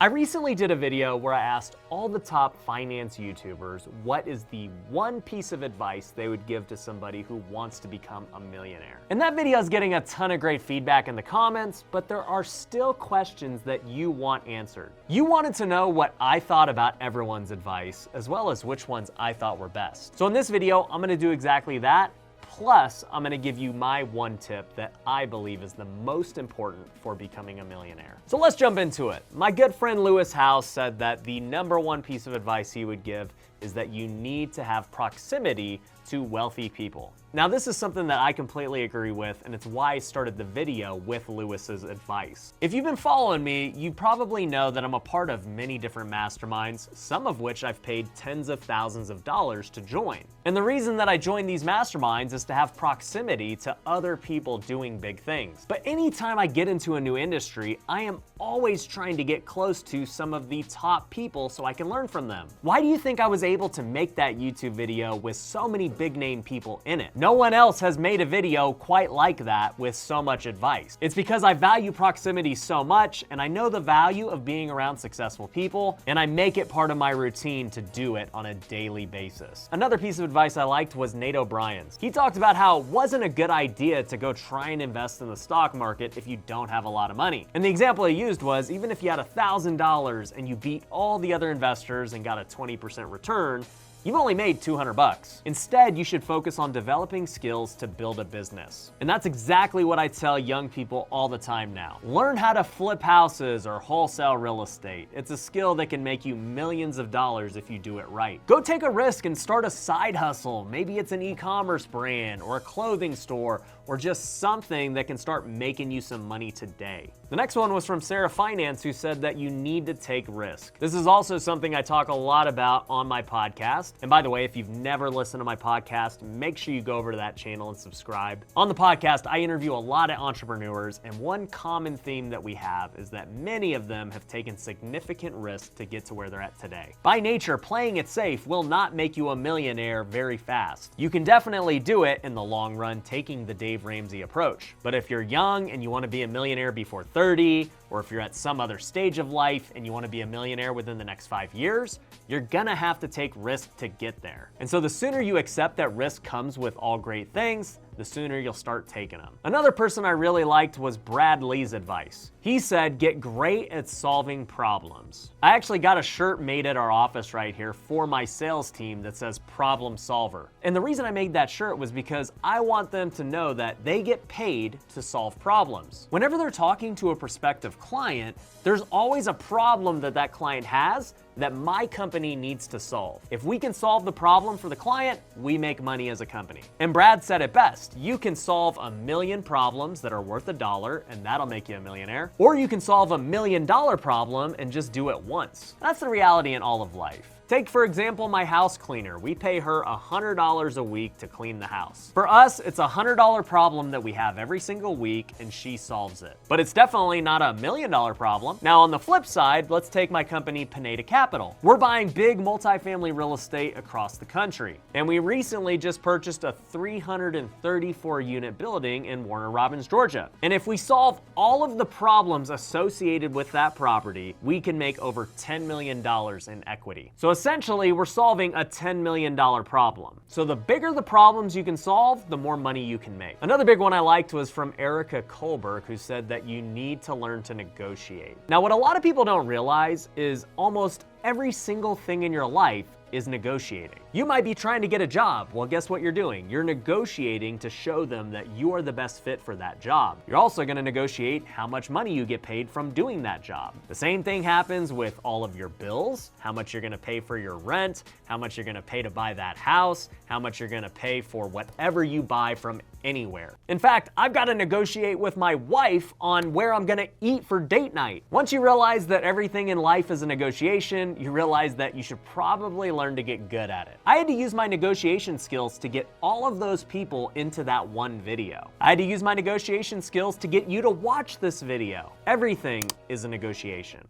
I recently did a video where I asked all the top finance YouTubers what is the one piece of advice they would give to somebody who wants to become a millionaire. And that video is getting a ton of great feedback in the comments, but there are still questions that you want answered. You wanted to know what I thought about everyone's advice, as well as which ones I thought were best. So in this video, I'm gonna do exactly that. Plus, I'm gonna give you my one tip that I believe is the most important for becoming a millionaire. So let's jump into it. My good friend Lewis House said that the number one piece of advice he would give is that you need to have proximity to wealthy people. Now, this is something that I completely agree with, and it's why I started the video with Lewis's advice. If you've been following me, you probably know that I'm a part of many different masterminds, some of which I've paid tens of thousands of dollars to join. And the reason that I joined these masterminds is to have proximity to other people doing big things. But anytime I get into a new industry, I am always trying to get close to some of the top people so I can learn from them. Why do you think I was able to make that YouTube video with so many big name people in it? No one else has made a video quite like that with so much advice. It's because I value proximity so much, and I know the value of being around successful people, and I make it part of my routine to do it on a daily basis. Another piece of advice I liked was Nate O'Brien's. He talked about how it wasn't a good idea to go try and invest in the stock market if you don't have a lot of money. And the example he used was, even if you had $1,000 and you beat all the other investors and got a 20% return, you've only made 200 bucks. Instead, you should focus on developing skills to build a business. And that's exactly what I tell young people all the time now. Learn how to flip houses or wholesale real estate. It's a skill that can make you millions of dollars if you do it right. Go take a risk and start a side hustle. Maybe it's an e-commerce brand or a clothing store or just something that can start making you some money today. The next one was from Sarah Finance, who said that you need to take risk. This is also something I talk a lot about on my podcast. And by the way, if you've never listened to my podcast, make sure you go over to that channel and subscribe. On the podcast, I interview a lot of entrepreneurs, and one common theme that we have is that many of them have taken significant risks to get to where they're at today. By nature, playing it safe will not make you a millionaire very fast. You can definitely do it in the long run, taking the Dave Ramsey approach. But if you're young and you want to be a millionaire before 30, or if you're at some other stage of life and you want to be a millionaire within the next 5 years, you're gonna have to take risk to get there. And so the sooner you accept that risk comes with all great things, the sooner you'll start taking them. Another person I really liked was Brad Lee's advice. He said, get great at solving problems. I actually got a shirt made at our office right here for my sales team that says problem solver. And the reason I made that shirt was because I want them to know that they get paid to solve problems. Whenever they're talking to a prospective client, there's always a problem that that client has that my company needs to solve. If we can solve the problem for the client, we make money as a company. And Brad said it best, you can solve 1,000,000 problems that are worth $1, and that'll make you a millionaire. Or you can solve $1 million problem and just do it once. That's the reality in all of life. Take, for example, my house cleaner. We pay her $100 a week to clean the house. For us, it's a $100 problem that we have every single week, and she solves it. But it's definitely not $1 million problem. Now, on the flip side, let's take my company, Pineda Capital. We're buying big multifamily real estate across the country. And we recently just purchased a 334-unit building in Warner Robins, Georgia. And if we solve all of the problems associated with that property, we can make over $10 million in equity. So essentially, we're solving a $10 million problem. So the bigger the problems you can solve, the more money you can make. Another big one I liked was from Erika, Kullberg, who said that you need to learn to negotiate. Now, what a lot of people don't realize is almost every single thing in your life is negotiating. You might be trying to get a job. Well, guess what you're doing? You're negotiating to show them that you are the best fit for that job. You're also gonna negotiate how much money you get paid from doing that job. The same thing happens with all of your bills, how much you're gonna pay for your rent, how much you're gonna pay to buy that house, how much you're gonna pay for whatever you buy from anywhere. In fact, I've got to negotiate with my wife on where I'm gonna eat for date night. Once you realize that everything in life is a negotiation, you realize that you should probably learn to get good at it. I had to use my negotiation skills to get all of those people into that one video. I had to use my negotiation skills to get you to watch this video. Everything is a negotiation.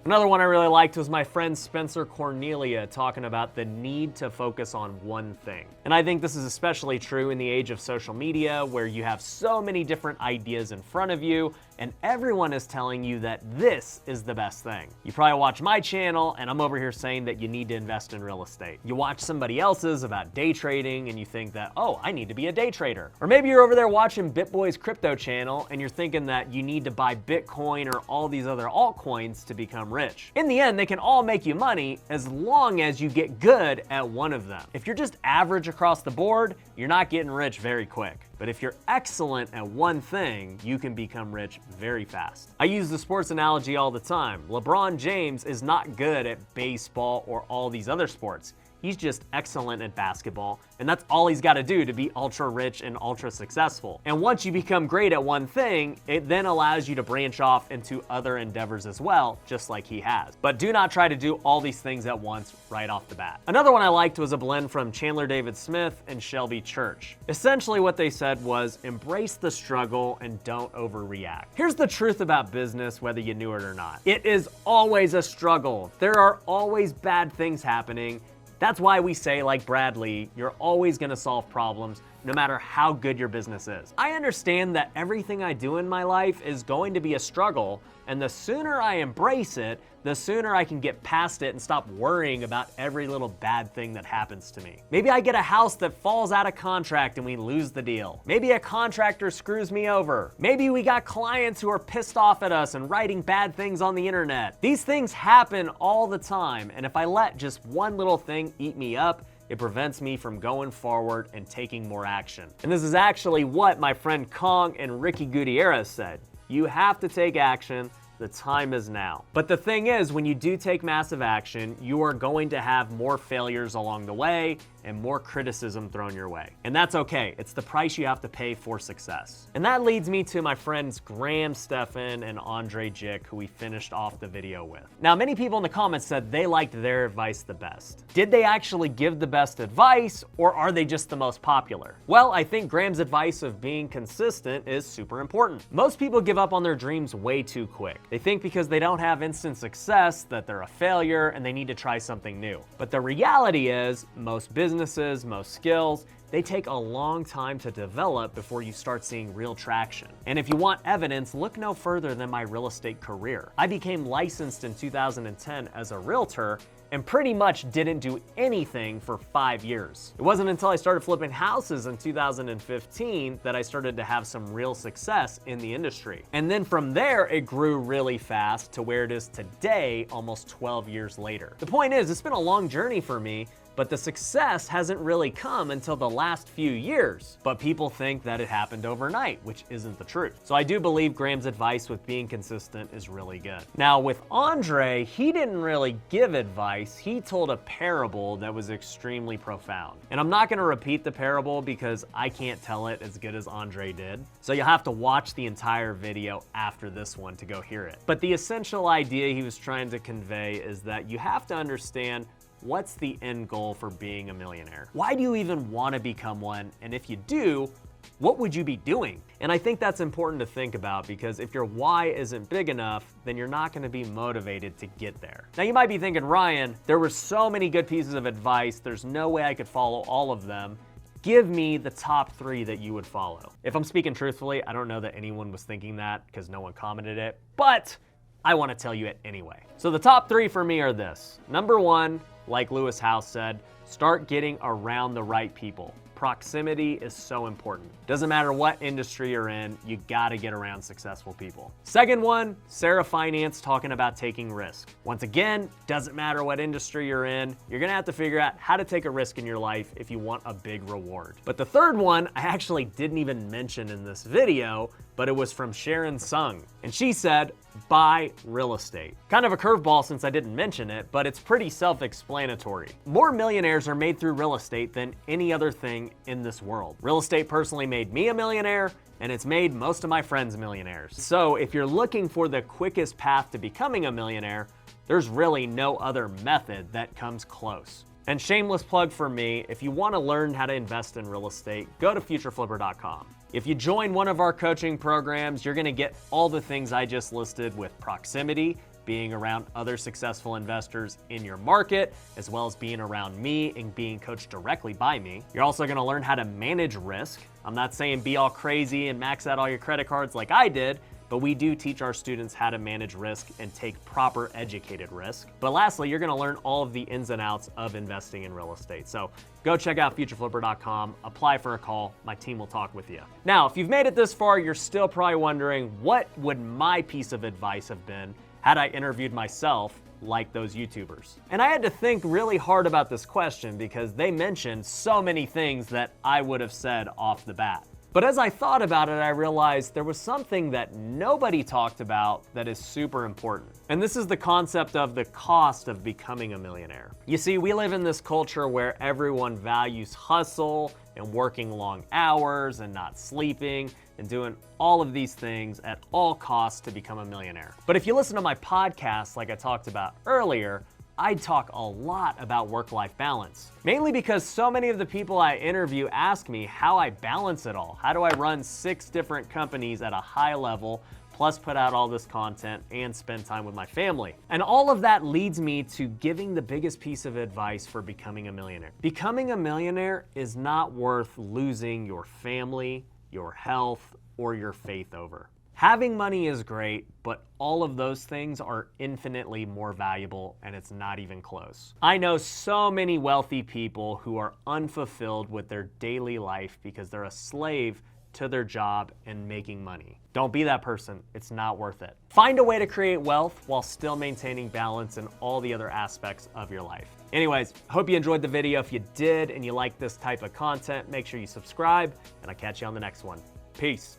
Another one I really liked was my friend Spencer Cornelia talking about the need to focus on one thing. And I think this is especially true in the age of social media, where you have so many different ideas in front of you, and everyone is telling you that this is the best thing. You probably watch my channel, and I'm over here saying that you need to invest in real estate. You watch somebody else's about day trading, and you think that, oh, I need to be a day trader. Or maybe you're over there watching BitBoy's crypto channel, and you're thinking that you need to buy Bitcoin or all these other altcoins to become rich. In the end, they can all make you money as long as you get good at one of them. If you're just average across the board, you're not getting rich very quick. But if you're excellent at one thing, you can become rich very fast. I use the sports analogy all the time. LeBron James is not good at baseball or all these other sports. He's just excellent at basketball, and that's all he's got to do to be ultra rich and ultra successful. And once you become great at one thing, it then allows you to branch off into other endeavors as well, just like he has. But do not try to do all these things at once right off the bat. Another one I liked was a blend from Chandler David Smith and Shelby Church. Essentially what they said was, embrace the struggle and don't overreact. Here's the truth about business, whether you knew it or not. It is always a struggle. There are always bad things happening. That's why we say, like Bradley, you're always gonna solve problems no matter how good your business is. I understand that everything I do in my life is going to be a struggle, and the sooner I embrace it, the sooner I can get past it and stop worrying about every little bad thing that happens to me. Maybe I get a house that falls out of contract and we lose the deal. Maybe a contractor screws me over. Maybe we got clients who are pissed off at us and writing bad things on the internet. These things happen all the time, and if I let just one little thing eat me up, it prevents me from going forward and taking more action. And this is actually what my friend Khang and Gutierrez said. You have to take action. The time is now. But the thing is, when you do take massive action, you are going to have more failures along the way and more criticism thrown your way. And that's okay. It's the price you have to pay for success. And that leads me to my friends Graham Stephan and Andrei Jikh, who we finished off the video with. Now, many people in the comments said they liked their advice the best. Did they actually give the best advice, or are they just the most popular? Well, I think Graham's advice of being consistent is super important. Most people give up on their dreams way too quick. They think because they don't have instant success that they're a failure and they need to try something new. But the reality is, most businesses, most skills, they take a long time to develop before you start seeing real traction. And if you want evidence, look no further than my real estate career. I became licensed in 2010 as a realtor and pretty much didn't do anything for 5 years. It wasn't until I started flipping houses in 2015 that I started to have some real success in the industry. And then from there, it grew really fast to where it is today, almost 12 years later. The point is, it's been a long journey for me, but the success hasn't really come until the last few years. But people think that it happened overnight, which isn't the truth. So I do believe Graham's advice with being consistent is really good. Now with Andrei, he didn't really give advice. He told a parable that was extremely profound. And I'm not gonna repeat the parable because I can't tell it as good as Andrei did. So you'll have to watch the entire video after this one to go hear it. But the essential idea he was trying to convey is that you have to understand what's the end goal for being a millionaire? Why do you even want to become one? And if you do, what would you be doing? And I think that's important to think about, because if your why isn't big enough, then you're not going to be motivated to get there. Now you might be thinking, Ryan, there were so many good pieces of advice, there's no way I could follow all of them. Give me the top 3 that you would follow. If I'm speaking truthfully, I don't know that anyone was thinking that because no one commented it, but I want to tell you it anyway. So the top 3 for me are this. Number 1, like Lewis House said, start getting around the right people. Proximity is so important. Doesn't matter what industry you're in, you gotta get around successful people. Second one, Sarah Finance talking about taking risk. Once again, doesn't matter what industry you're in, you're gonna have to figure out how to take a risk in your life if you want a big reward. But the third one, I actually didn't even mention in this video, but it was from Sharon Sung. And she said, buy real estate. Kind of a curveball since I didn't mention it, but it's pretty self-explanatory. More millionaires are made through real estate than any other thing in this world. Real estate personally made me a millionaire, and it's made most of my friends millionaires. So if you're looking for the quickest path to becoming a millionaire, there's really no other method that comes close. And shameless plug for me, if you want to learn how to invest in real estate, go to futureflipper.com. If you join one of our coaching programs, you're gonna get all the things I just listed with proximity, being around other successful investors in your market, as well as being around me and being coached directly by me. You're also gonna learn how to manage risk. I'm not saying be all crazy and max out all your credit cards like I did, but we do teach our students how to manage risk and take proper educated risk. But lastly, you're gonna learn all of the ins and outs of investing in real estate. So go check out futureflipper.com, apply for a call, my team will talk with you. Now, if you've made it this far, you're still probably wondering, what would my piece of advice have been had I interviewed myself like those YouTubers? And I had to think really hard about this question because they mentioned so many things that I would have said off the bat. But as I thought about it, I realized there was something that nobody talked about that is super important. And this is the concept of the cost of becoming a millionaire. You see, we live in this culture where everyone values hustle and working long hours and not sleeping and doing all of these things at all costs to become a millionaire. But if you listen to my podcast, like I talked about earlier, I talk a lot about work-life balance. Mainly because so many of the people I interview ask me how I balance it all. How do I run 6 different companies at a high level, plus put out all this content and spend time with my family? And all of that leads me to giving the biggest piece of advice for becoming a millionaire. Becoming a millionaire is not worth losing your family, your health, or your faith over. Having money is great, but all of those things are infinitely more valuable, and it's not even close. I know so many wealthy people who are unfulfilled with their daily life because they're a slave to their job and making money. Don't be that person. It's not worth it. Find a way to create wealth while still maintaining balance in all the other aspects of your life. Anyways, hope you enjoyed the video. If you did and you like this type of content, make sure you subscribe, and I'll catch you on the next one. Peace.